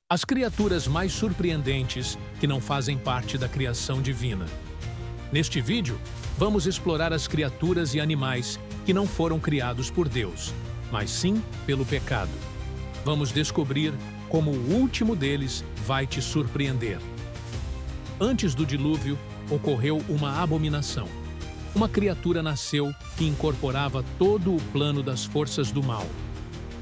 As criaturas mais surpreendentes que não fazem parte da criação divina. Neste vídeo, vamos explorar as criaturas e animais que não foram criados por Deus, mas sim pelo pecado. Vamos descobrir como o último deles vai te surpreender. Antes do dilúvio, ocorreu uma abominação. Uma criatura nasceu que incorporava todo o plano das forças do mal.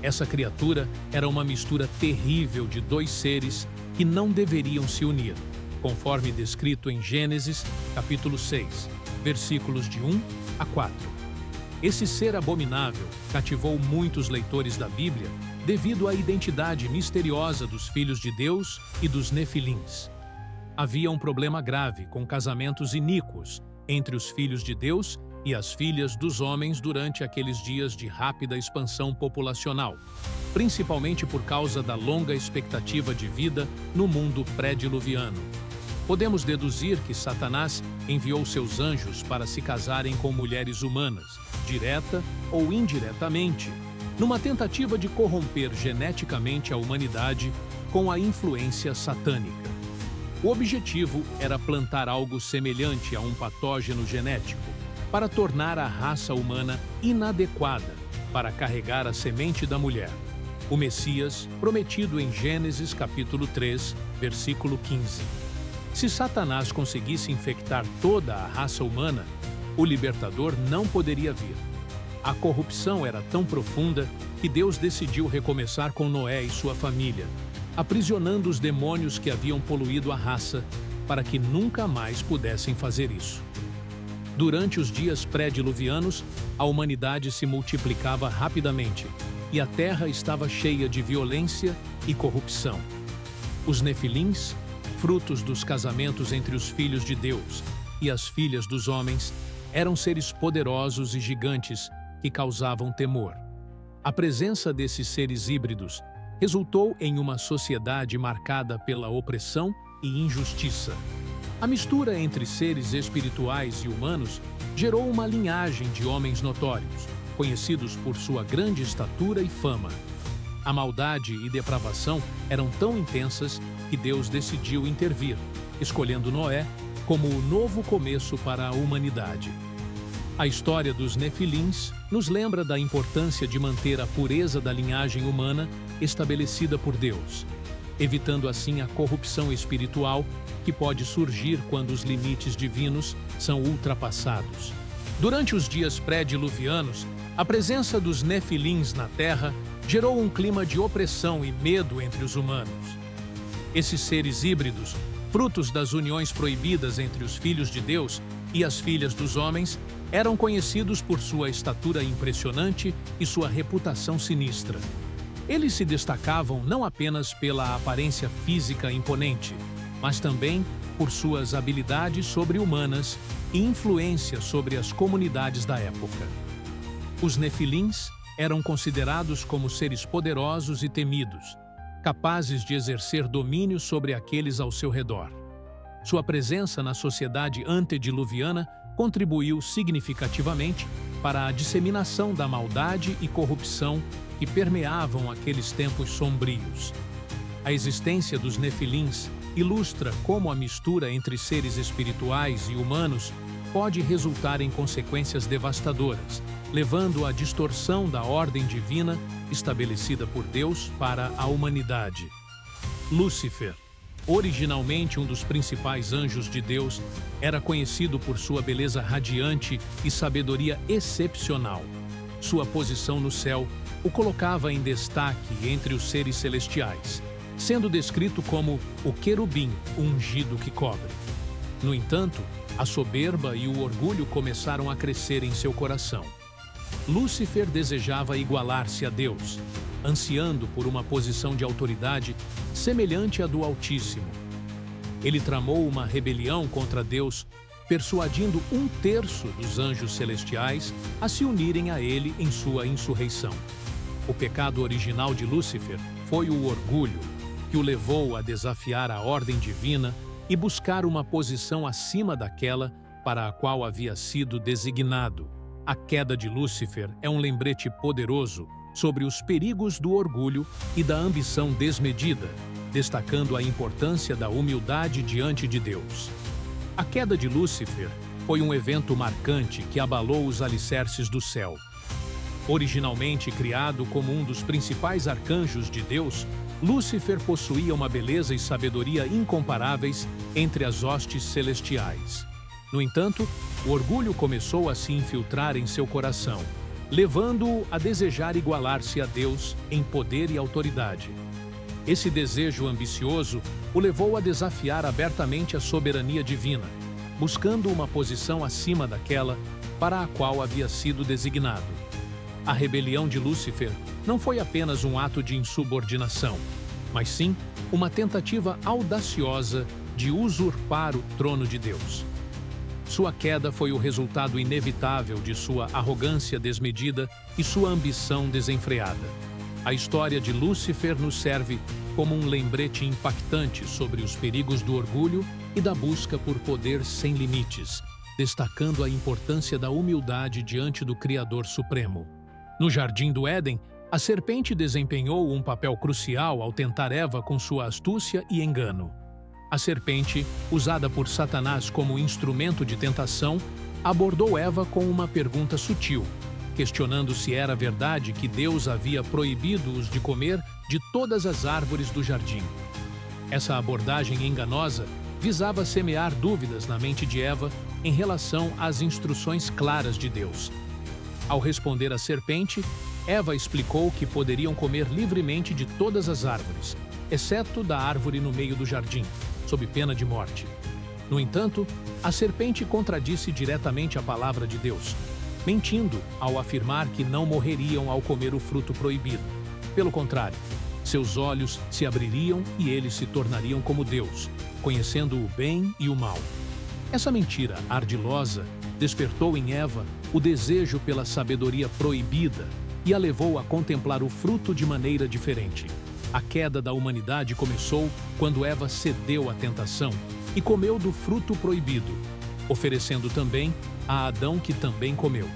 Essa criatura era uma mistura terrível de dois seres que não deveriam se unir, conforme descrito em Gênesis, capítulo 6, versículos de 1 a 4. Esse ser abominável cativou muitos leitores da Bíblia devido à identidade misteriosa dos filhos de Deus e dos Nefilins. Havia um problema grave com casamentos iníquos entre os filhos de Deus e as filhas dos homens durante aqueles dias de rápida expansão populacional, principalmente por causa da longa expectativa de vida no mundo pré-diluviano. Podemos deduzir que Satanás enviou seus anjos para se casarem com mulheres humanas, direta ou indiretamente, numa tentativa de corromper geneticamente a humanidade com a influência satânica. O objetivo era plantar algo semelhante a um patógeno genético, para tornar a raça humana inadequada para carregar a semente da mulher, o Messias prometido em Gênesis capítulo 3, versículo 15. Se Satanás conseguisse infectar toda a raça humana, o libertador não poderia vir. A corrupção era tão profunda que Deus decidiu recomeçar com Noé e sua família, aprisionando os demônios que haviam poluído a raça para que nunca mais pudessem fazer isso. Durante os dias pré-diluvianos, a humanidade se multiplicava rapidamente e a terra estava cheia de violência e corrupção. Os Nefilins, frutos dos casamentos entre os filhos de Deus e as filhas dos homens, eram seres poderosos e gigantes que causavam temor. A presença desses seres híbridos resultou em uma sociedade marcada pela opressão e injustiça. A mistura entre seres espirituais e humanos gerou uma linhagem de homens notórios, conhecidos por sua grande estatura e fama. A maldade e depravação eram tão intensas que Deus decidiu intervir, escolhendo Noé como o novo começo para a humanidade. A história dos Nefilins nos lembra da importância de manter a pureza da linhagem humana estabelecida por Deus, evitando assim a corrupção espiritual que pode surgir quando os limites divinos são ultrapassados. Durante os dias pré-diluvianos, a presença dos Nefilins na Terra gerou um clima de opressão e medo entre os humanos. Esses seres híbridos, frutos das uniões proibidas entre os filhos de Deus e as filhas dos homens, eram conhecidos por sua estatura impressionante e sua reputação sinistra. Eles se destacavam não apenas pela aparência física imponente, mas também por suas habilidades sobre-humanas e influência sobre as comunidades da época. Os Nefilins eram considerados como seres poderosos e temidos, capazes de exercer domínio sobre aqueles ao seu redor. Sua presença na sociedade antediluviana contribuiu significativamente para a disseminação da maldade e corrupção que permeavam aqueles tempos sombrios. A existência dos Nefilins ilustra como a mistura entre seres espirituais e humanos pode resultar em consequências devastadoras, levando à distorção da ordem divina estabelecida por Deus para a humanidade. Lúcifer, originalmente um dos principais anjos de Deus, era conhecido por sua beleza radiante e sabedoria excepcional. Sua posição no céu o colocava em destaque entre os seres celestiais, sendo descrito como o querubim ungido que cobre. No entanto, a soberba e o orgulho começaram a crescer em seu coração. Lúcifer desejava igualar-se a Deus, ansiando por uma posição de autoridade semelhante à do Altíssimo. Ele tramou uma rebelião contra Deus, persuadindo 1/3 dos anjos celestiais a se unirem a ele em sua insurreição. O pecado original de Lúcifer foi o orgulho, que o levou a desafiar a ordem divina e buscar uma posição acima daquela para a qual havia sido designado. A queda de Lúcifer é um lembrete poderoso sobre os perigos do orgulho e da ambição desmedida, destacando a importância da humildade diante de Deus. A queda de Lúcifer foi um evento marcante que abalou os alicerces do céu. Originalmente criado como um dos principais arcanjos de Deus, Lúcifer possuía uma beleza e sabedoria incomparáveis entre as hostes celestiais. No entanto, o orgulho começou a se infiltrar em seu coração, levando-o a desejar igualar-se a Deus em poder e autoridade. Esse desejo ambicioso o levou a desafiar abertamente a soberania divina, buscando uma posição acima daquela para a qual havia sido designado. A rebelião de Lúcifer não foi apenas um ato de insubordinação, mas sim uma tentativa audaciosa de usurpar o trono de Deus. Sua queda foi o resultado inevitável de sua arrogância desmedida e sua ambição desenfreada. A história de Lúcifer nos serve como um lembrete impactante sobre os perigos do orgulho e da busca por poder sem limites, destacando a importância da humildade diante do Criador Supremo. No Jardim do Éden, a serpente desempenhou um papel crucial ao tentar Eva com sua astúcia e engano. A serpente, usada por Satanás como instrumento de tentação, abordou Eva com uma pergunta sutil, questionando se era verdade que Deus havia proibido-os de comer de todas as árvores do jardim. Essa abordagem enganosa visava semear dúvidas na mente de Eva em relação às instruções claras de Deus. Ao responder à serpente, Eva explicou que poderiam comer livremente de todas as árvores, exceto da árvore no meio do jardim, sob pena de morte. No entanto, a serpente contradisse diretamente a palavra de Deus, mentindo ao afirmar que não morreriam ao comer o fruto proibido. Pelo contrário, seus olhos se abririam e eles se tornariam como Deus, conhecendo o bem e o mal. Essa mentira ardilosa despertou em Eva o desejo pela sabedoria proibida e a levou a contemplar o fruto de maneira diferente. A queda da humanidade começou quando Eva cedeu à tentação e comeu do fruto proibido, oferecendo também a Adão, que também comeu.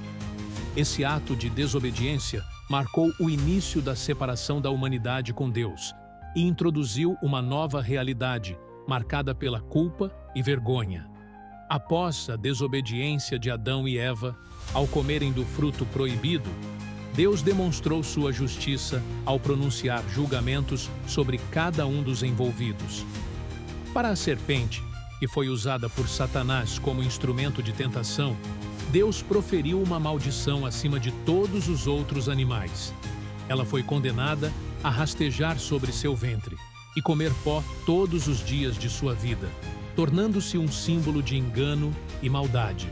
Esse ato de desobediência marcou o início da separação da humanidade com Deus e introduziu uma nova realidade, marcada pela culpa e vergonha. Após a desobediência de Adão e Eva, ao comerem do fruto proibido, Deus demonstrou sua justiça ao pronunciar julgamentos sobre cada um dos envolvidos. Para a serpente, que foi usada por Satanás como instrumento de tentação, Deus proferiu uma maldição acima de todos os outros animais. Ela foi condenada a rastejar sobre seu ventre e comer pó todos os dias de sua vida, tornando-se um símbolo de engano e maldade.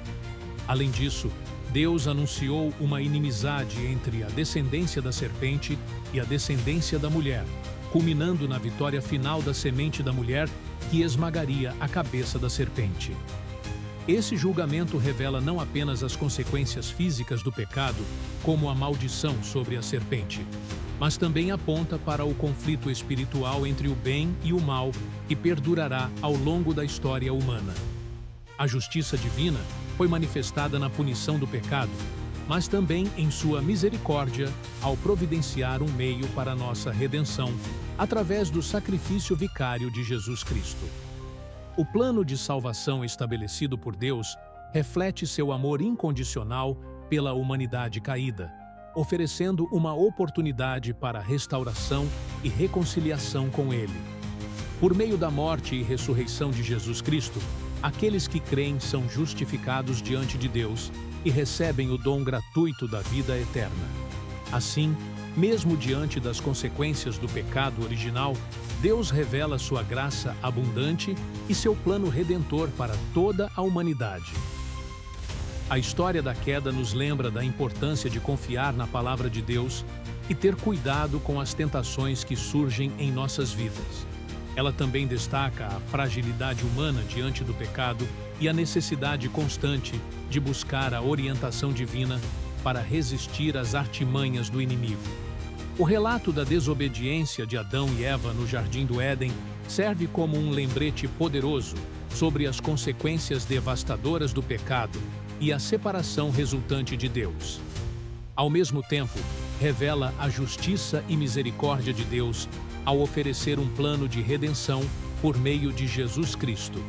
Além disso, Deus anunciou uma inimizade entre a descendência da serpente e a descendência da mulher, culminando na vitória final da semente da mulher, que esmagaria a cabeça da serpente. Esse julgamento revela não apenas as consequências físicas do pecado, como a maldição sobre a serpente, mas também aponta para o conflito espiritual entre o bem e o mal que perdurará ao longo da história humana. A justiça divina foi manifestada na punição do pecado, mas também em sua misericórdia ao providenciar um meio para nossa redenção através do sacrifício vicário de Jesus Cristo. O plano de salvação estabelecido por Deus reflete seu amor incondicional pela humanidade caída, oferecendo uma oportunidade para restauração e reconciliação com Ele. Por meio da morte e ressurreição de Jesus Cristo, aqueles que creem são justificados diante de Deus e recebem o dom gratuito da vida eterna. Assim, mesmo diante das consequências do pecado original, Deus revela sua graça abundante e seu plano redentor para toda a humanidade. A história da queda nos lembra da importância de confiar na palavra de Deus e ter cuidado com as tentações que surgem em nossas vidas. Ela também destaca a fragilidade humana diante do pecado e a necessidade constante de buscar a orientação divina para resistir às artimanhas do inimigo. O relato da desobediência de Adão e Eva no Jardim do Éden serve como um lembrete poderoso sobre as consequências devastadoras do pecado e a separação resultante de Deus. Ao mesmo tempo, revela a justiça e misericórdia de Deus ao oferecer um plano de redenção por meio de Jesus Cristo.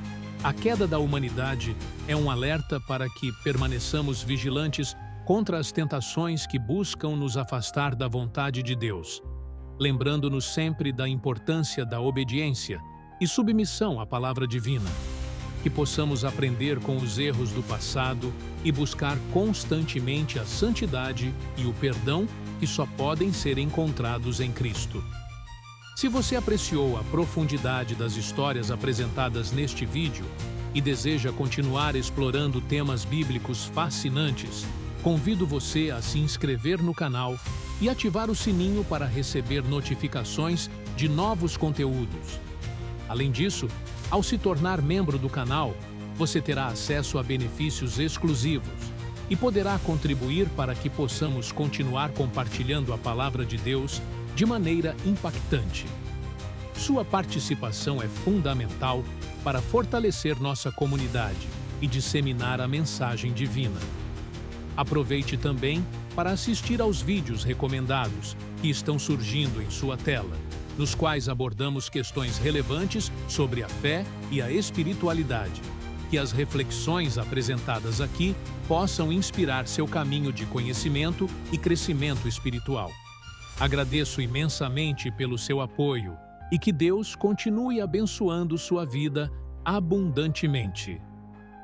A queda da humanidade é um alerta para que permaneçamos vigilantes contra as tentações que buscam nos afastar da vontade de Deus, lembrando-nos sempre da importância da obediência e submissão à palavra divina. Que possamos aprender com os erros do passado e buscar constantemente a santidade e o perdão que só podem ser encontrados em Cristo. Se você apreciou a profundidade das histórias apresentadas neste vídeo e deseja continuar explorando temas bíblicos fascinantes, convido você a se inscrever no canal e ativar o sininho para receber notificações de novos conteúdos. Além disso, ao se tornar membro do canal, você terá acesso a benefícios exclusivos e poderá contribuir para que possamos continuar compartilhando a palavra de Deus de maneira impactante. Sua participação é fundamental para fortalecer nossa comunidade e disseminar a mensagem divina. Aproveite também para assistir aos vídeos recomendados que estão surgindo em sua tela, nos quais abordamos questões relevantes sobre a fé e a espiritualidade. Que as reflexões apresentadas aqui possam inspirar seu caminho de conhecimento e crescimento espiritual. Agradeço imensamente pelo seu apoio e que Deus continue abençoando sua vida abundantemente.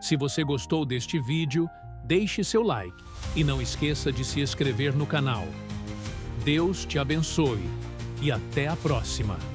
Se você gostou deste vídeo, deixe seu like e não esqueça de se inscrever no canal. Deus te abençoe e até a próxima!